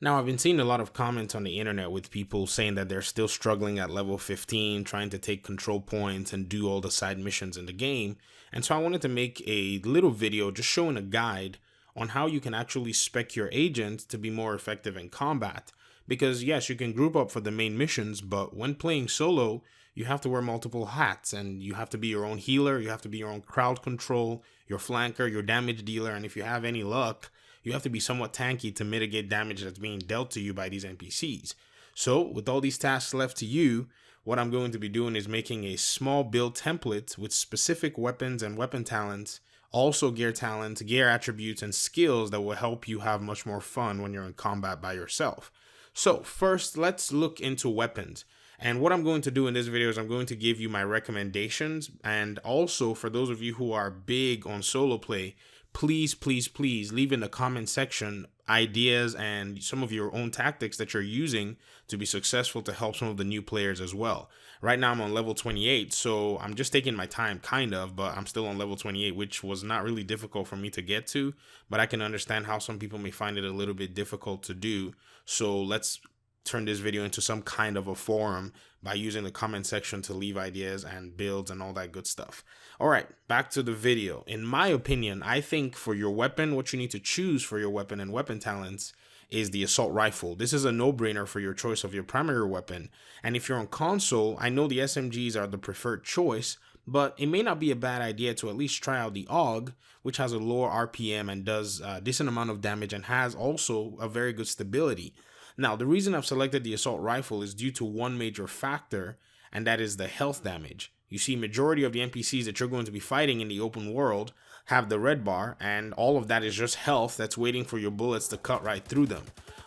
Now, I've been seeing a lot of comments on the internet with people saying that they're still struggling at level 15, trying to take control points and do all the side missions in the game. And so I wanted to make a little video just showing a guide on how you can actually spec your agent to be more effective in combat. Because yes, you can group up for the main missions, but when playing solo, you have to wear multiple hats and you have to be your own healer, you have to be your own crowd control, your flanker, your damage dealer, and if you have any luck, you have to be somewhat tanky to mitigate damage that's being dealt to you by these NPCs. So, with all these tasks left to you, what I'm going to be doing is making a small build template with specific weapons and weapon talents, also gear talents, gear attributes, and skills that will help you have much more fun when you're in combat by yourself. So, first, let's look into weapons. And what I'm going to do in this video is I'm going to give you my recommendations, and also for those of you who are big on solo play, please leave in the comment section ideas and some of your own tactics that you're using to be successful to help some of the new players as well. Right now I'm on level 28, so I'm just taking my time kind of, but I'm still on level 28, which was not really difficult for me to get to, but I can understand how some people may find it a little bit difficult to do. So let's turn this video into some kind of a forum by using the comment section to leave ideas and builds and all that good stuff. All right, back to the video. In my opinion, I think for your weapon, what you need to choose for your weapon and weapon talents is the assault rifle. This is a no-brainer for your choice of your primary weapon. And if you're on console, I know the SMGs are the preferred choice, but it may not be a bad idea to at least try out the AUG, which has a lower RPM and does a decent amount of damage and has also a very good stability. Now, the reason I've selected the assault rifle is due to one major factor, and that is the health damage. You see, majority of the NPCs that you're going to be fighting in the open world have the red bar, and all of that is just health that's waiting for your bullets to cut right through them.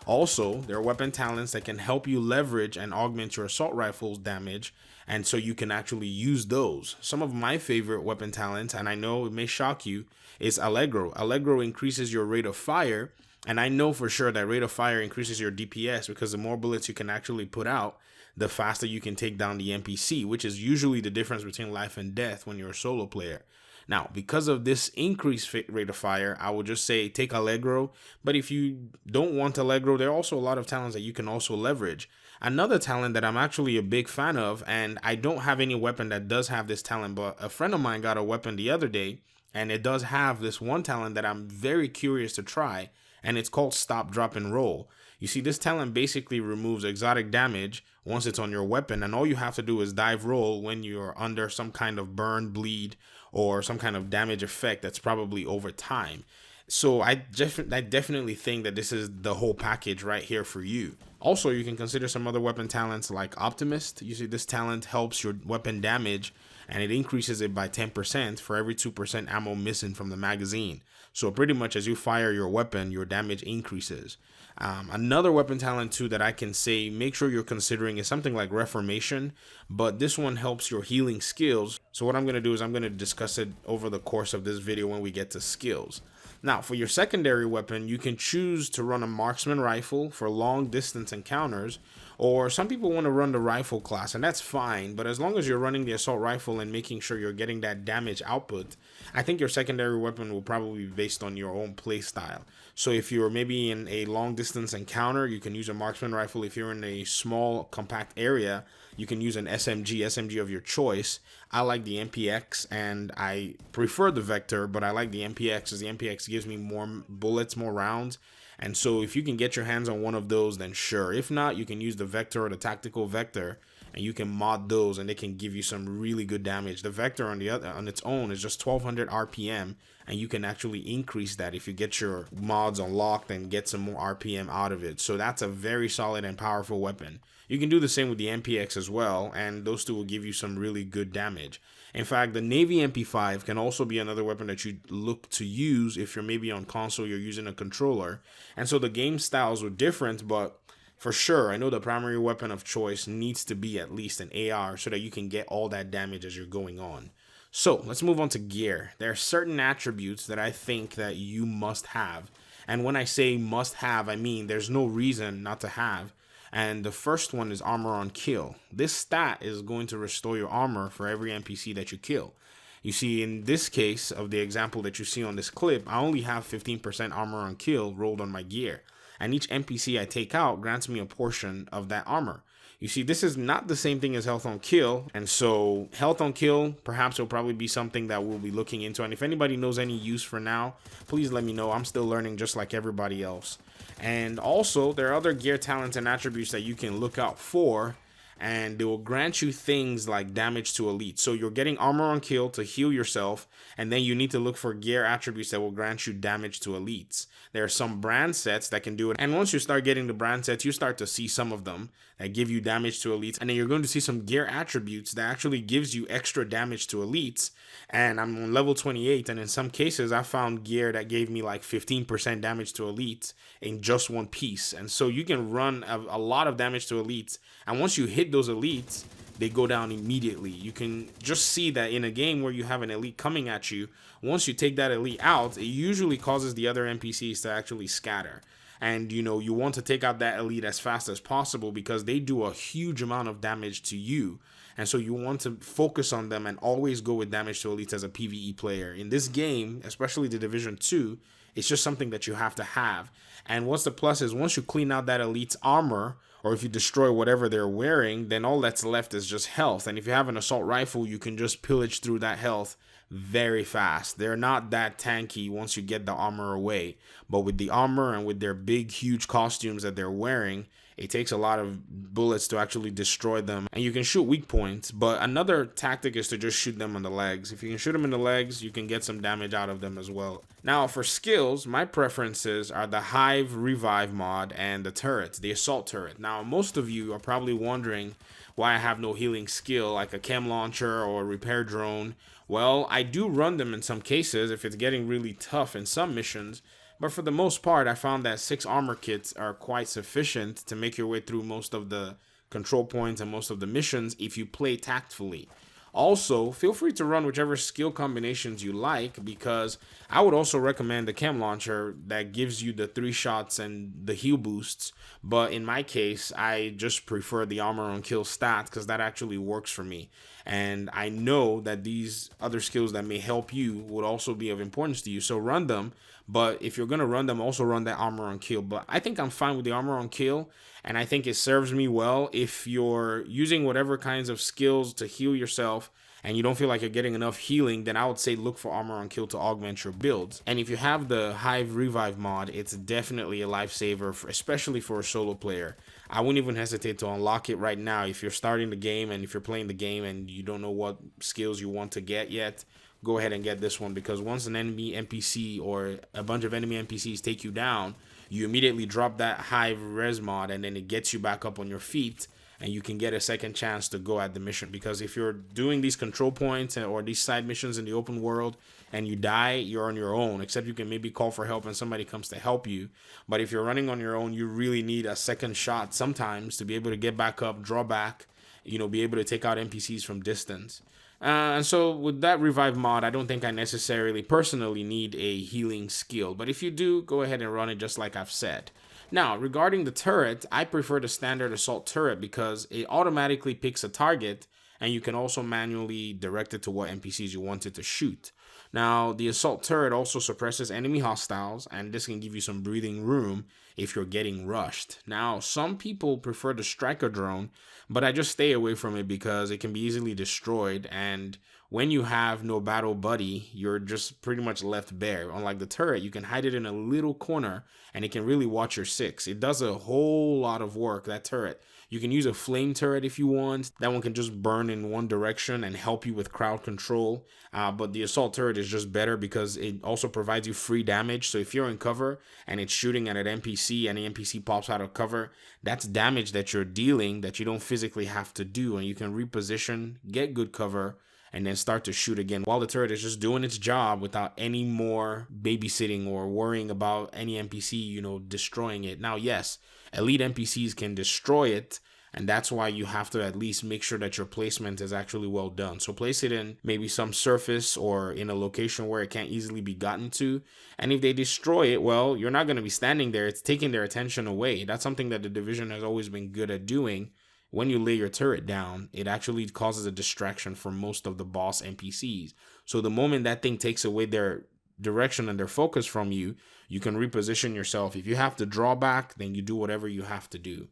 Also, there are weapon talents that can help you leverage and augment your assault rifle's damage, and so you can actually use those. Some of my favorite weapon talents, and I know it may shock you, is Allegro. Allegro increases your rate of fire, and I know for sure that rate of fire increases your DPS because the more bullets you can actually put out, the faster you can take down the NPC, which is usually the difference between life and death when you're a solo player. Now, because of this increased rate of fire, I would just say take Allegro. But if you don't want Allegro, there are also a lot of talents that you can also leverage. Another talent that I'm actually a big fan of, and I don't have any weapon that does have this talent, but a friend of mine got a weapon the other day, and it does have this one talent that I'm very curious to try, and it's called Stop, Drop, and Roll. You see, this talent basically removes exotic damage once it's on your weapon, and all you have to do is dive roll when you're under some kind of burn, bleed, or some kind of damage effect that's probably over time. So I definitely think that this is the whole package right here for you. Also, you can consider some other weapon talents like Optimist. You see, this talent helps your weapon damage, and it increases it by 10% for every 2% ammo missing from the magazine. So pretty much as you fire your weapon, your damage increases. Another weapon talent too that I can say make sure you're considering is something like Reformation, but this one helps your healing skills. So what I'm going to do is I'm going to discuss it over the course of this video when we get to skills. Now, for your secondary weapon, you can choose to run a marksman rifle for long distance encounters, or some people want to run the rifle class, and that's fine, but as long as you're running the assault rifle and making sure you're getting that damage output, I think your secondary weapon will probably be based on your own play style. So if you're maybe in a long distance encounter, you can use a marksman rifle. If you're in a small compact area, you can use an SMG of your choice. I like the MPX and I prefer the Vector, but I like the MPX as the MPX gives me more bullets, more rounds. And so if you can get your hands on one of those, then sure. If not, you can use the Vector or the Tactical Vector, and you can mod those and they can give you some really good damage. The Vector on its own is just 1200 RPM, and you can actually increase that if you get your mods unlocked and get some more RPM out of it. So that's a very solid and powerful weapon. You can do the same with the MPX as well, and those two will give you some really good damage. In fact, the Navy MP5 can also be another weapon that you look to use if you're maybe on console, you're using a controller. And so the game styles are different, but for sure, I know the primary weapon of choice needs to be at least an AR so that you can get all that damage as you're going on. So let's move on to gear. There are certain attributes that I think that you must have. And when I say must have, I mean there's no reason not to have. And the first one is armor on kill. This stat is going to restore your armor for every NPC that you kill. You see, in this case of the example that you see on this clip, I only have 15% armor on kill rolled on my gear. and each NPC I take out grants me a portion of that armor. You see, this is not the same thing as health on kill, and so health on kill perhaps will probably be something that we'll be looking into, and if anybody knows any use for now, please let me know. I'm still learning just like everybody else. And also, there are other gear talents and attributes that you can look out for, and they will grant you things like damage to elite. So you're getting armor on kill to heal yourself, and then you need to look for gear attributes that will grant you damage to elites. There are some brand sets that can do it, and once you start getting the brand sets, you start to see some of them that give you damage to elites, and then you're going to see some gear attributes that actually gives you extra damage to elites. And I'm on level 28, and in some cases I found gear that gave me like 15% damage to elites in just one piece. And so you can run a lot of damage to elites, and once you hit those elites, they go down immediately. You can just see that in a game where you have an elite coming at you, once you take that elite out, it usually causes the other NPCs to actually scatter. And you want to take out that elite as fast as possible because they do a huge amount of damage to you. And so you want to focus on them and always go with damage to elites as a PvE player. In this game, especially the Division 2, it's just something that you have to have. And what's the plus is once you clean out that elite's armor, or if you destroy whatever they're wearing, then all that's left is just health. And if you have an assault rifle, you can just pillage through that health very fast. They're not that tanky once you get the armor away. But with the armor and with their big, huge costumes that they're wearing, it takes a lot of bullets to actually destroy them. And you can shoot weak points, but another tactic is to just shoot them on the legs. If you can shoot them in the legs, you can get some damage out of them as well. Now for skills, my preferences are the Hive Revive mod and the turret, the assault turret. Now most of you are probably wondering why I have no healing skill like a chem launcher or a repair drone. Well, I do run them in some cases if it's getting really tough in some missions. But for the most part, I found that 6 armor kits are quite sufficient to make your way through most of the control points and most of the missions if you play tactfully. Also, feel free to run whichever skill combinations you like, because I would also recommend the chem launcher that gives you the 3 shots and the heal boosts. But in my case, I just prefer the armor on kill stat because that actually works for me. And I know that these other skills that may help you would also be of importance to you. So run them. But if you're going to run them, also run that armor on kill. But I think I'm fine with the armor on kill. And I think it serves me well if you're using whatever kinds of skills to heal yourself and you don't feel like you're getting enough healing, then I would say look for armor on kill to augment your builds. And if you have the Hive Revive mod, it's definitely a lifesaver, especially for a solo player. I wouldn't even hesitate to unlock it right now if you're starting the game and if you're playing the game and you don't know what skills you want to get yet. Go ahead and get this one, because once an enemy NPC or a bunch of enemy NPCs take you down, you immediately drop that Hive Res mod and then it gets you back up on your feet and you can get a second chance to go at the mission. Because if you're doing these control points or these side missions in the open world and you die, you're on your own, except you can maybe call for help and somebody comes to help you. But if you're running on your own, you really need a second shot sometimes to be able to get back up, draw back, be able to take out NPCs from distance. And so with that Revive mod, I don't think I necessarily personally need a healing skill. But if you do, go ahead and run it just like I've said. Now, regarding the turret, I prefer the standard assault turret because it automatically picks a target and you can also manually direct it to what NPCs you want it to shoot. Now, the assault turret also suppresses enemy hostiles, and this can give you some breathing room if you're getting rushed. Now, some people prefer the striker drone, but I just stay away from it because it can be easily destroyed, and when you have no battle buddy, you're just pretty much left bare. Unlike the turret, you can hide it in a little corner and it can really watch your 6. It does a whole lot of work, that turret. You can use a flame turret if you want. That one can just burn in one direction and help you with crowd control. But the assault turret is just better because it also provides you free damage. So if you're in cover and it's shooting at an NPC and the NPC pops out of cover, that's damage that you're dealing that you don't physically have to do. And you can reposition, get good cover, and then start to shoot again while the turret is just doing its job without any more babysitting or worrying about any NPC, destroying it. Now, yes, elite NPCs can destroy it, and that's why you have to at least make sure that your placement is actually well done. So place it in maybe some surface or in a location where it can't easily be gotten to. And if they destroy it, well, you're not going to be standing there. It's taking their attention away. That's something that the Division has always been good at doing. When you lay your turret down, it actually causes a distraction for most of the boss NPCs. So the moment that thing takes away their direction and their focus from you, you can reposition yourself. If you have to draw back, then you do whatever you have to do.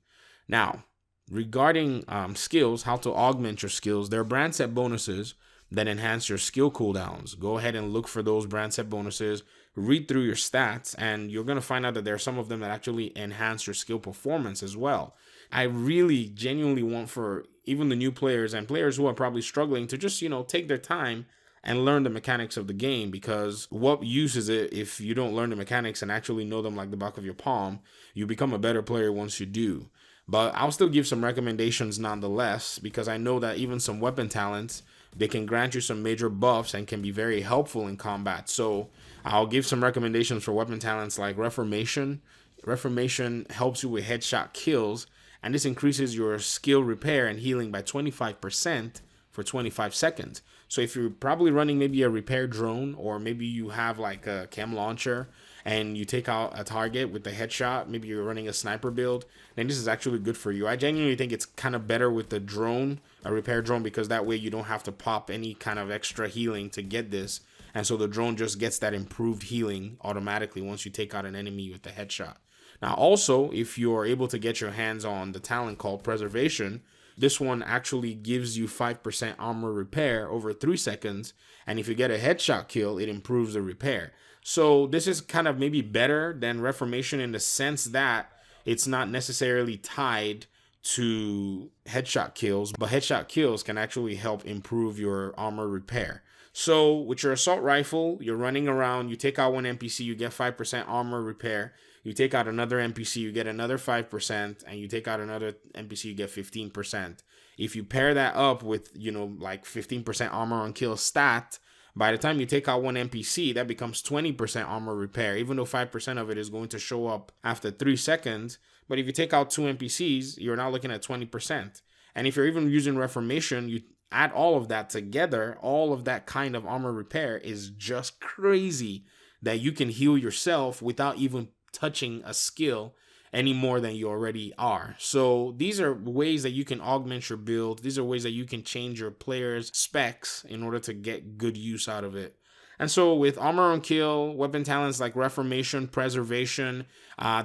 Now, regarding skills, how to augment your skills, there are brand set bonuses that enhance your skill cooldowns. Go ahead and look for those brand set bonuses, read through your stats, and you're going to find out that there are some of them that actually enhance your skill performance as well. I really genuinely want for even the new players and players who are probably struggling to just, take their time and learn the mechanics of the game, because what use is it if you don't learn the mechanics and actually know them like the back of your palm? You become a better player once you do. But I'll still give some recommendations nonetheless, because I know that even some weapon talents, they can grant you some major buffs and can be very helpful in combat. So I'll give some recommendations for weapon talents like Reformation. Reformation helps you with headshot kills, and this increases your skill repair and healing by 25% for 25 seconds. So if you're probably running maybe a repair drone, or maybe you have like a chem launcher and you take out a target with the headshot, maybe you're running a sniper build, then this is actually good for you. I genuinely think it's kind of better with the drone, a repair drone, because that way you don't have to pop any kind of extra healing to get this. And so the drone just gets that improved healing automatically once you take out an enemy with the headshot. Now also, if you're able to get your hands on the talent called Preservation, this one actually gives you 5% armor repair over 3 seconds. And if you get a headshot kill, it improves the repair. So this is kind of maybe better than Reformation in the sense that it's not necessarily tied to headshot kills, but headshot kills can actually help improve your armor repair. So with your assault rifle, you're running around, you take out one NPC, you get 5% armor repair. You take out another NPC, you get another 5%, and you take out another NPC, you get 15%. If you pair that up with, like 15% armor on kill stat, by the time you take out one NPC, that becomes 20% armor repair, even though 5% of it is going to show up after 3 seconds. But if you take out 2 NPCs, you're now looking at 20%. And if you're even using Reformation, you add all of that together, all of that kind of armor repair is just crazy that you can heal yourself without even touching a skill any more than you already are. So these are ways that you can augment your build. These are ways that you can change your players' specs in order to get good use out of it. And so with armor on kill, weapon talents like Reformation, Preservation,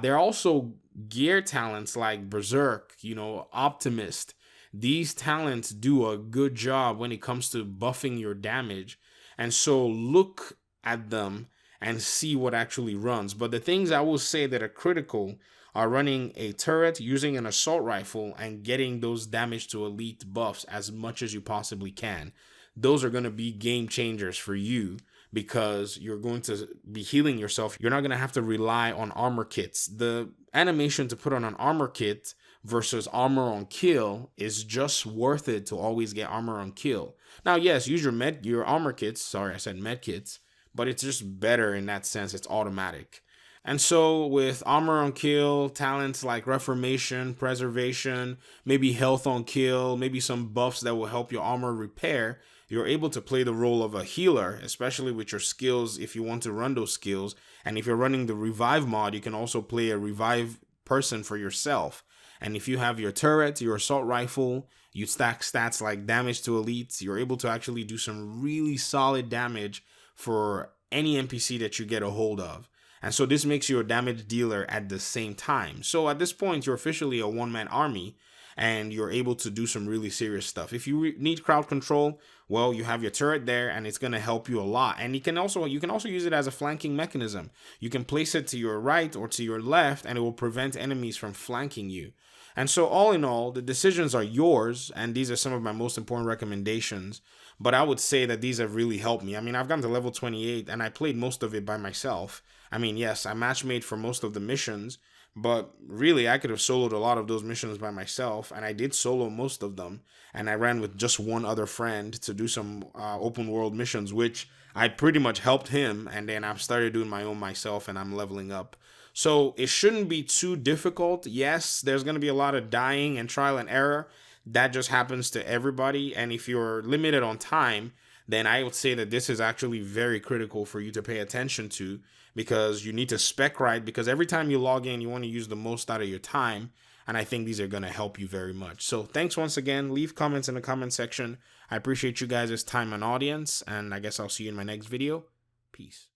there are also gear talents like Berserk, Optimist. These talents do a good job when it comes to buffing your damage. And so look at them and see what actually runs. But the things I will say that are critical are running a turret, using an assault rifle, and getting those damage to elite buffs as much as you possibly can. Those are going to be game changers for you, because you're going to be healing yourself. You're not going to have to rely on armor kits. The animation to put on an armor kit versus armor on kill is just worth it to always get armor on kill. Now, yes, use your armor kits. Sorry, I said med kits. But it's just better in that sense. It's automatic. And so with armor on kill, talents like Reformation, Preservation, maybe health on kill, maybe some buffs that will help your armor repair, you're able to play the role of a healer, especially with your skills if you want to run those skills. And if you're running the revive mod, you can also play a revive person for yourself. And if you have your turret, your assault rifle, you stack stats like damage to elites, you're able to actually do some really solid damage for any NPC that you get a hold of. And so this makes you a damage dealer at the same time. So at this point, you're officially a one-man army, and you're able to do some really serious stuff. If you need crowd control, well, you have your turret there, and it's going to help you a lot. And you can also use it as a flanking mechanism. You can place it to your right or to your left, and it will prevent enemies from flanking you. And so all in all, the decisions are yours, and these are some of my most important recommendations. But I would say that these have really helped me. I mean, I've gotten to level 28, and I played most of it by myself. I mean, yes, I match made for most of the missions, but really I could have soloed a lot of those missions by myself, and I did solo most of them. And I ran with just one other friend to do some open world missions, which I pretty much helped him, and then I've started doing my own myself, and I'm leveling up. So it shouldn't be too difficult. Yes, there's going to be a lot of dying and trial and error. That just happens to everybody. And if you're limited on time, then I would say that this is actually very critical for you to pay attention to, because you need to spec right, because every time you log in, you want to use the most out of your time. And I think these are going to help you very much. So thanks once again. Leave comments in the comment section. I appreciate you guys' time and audience. And I guess I'll see you in my next video. Peace.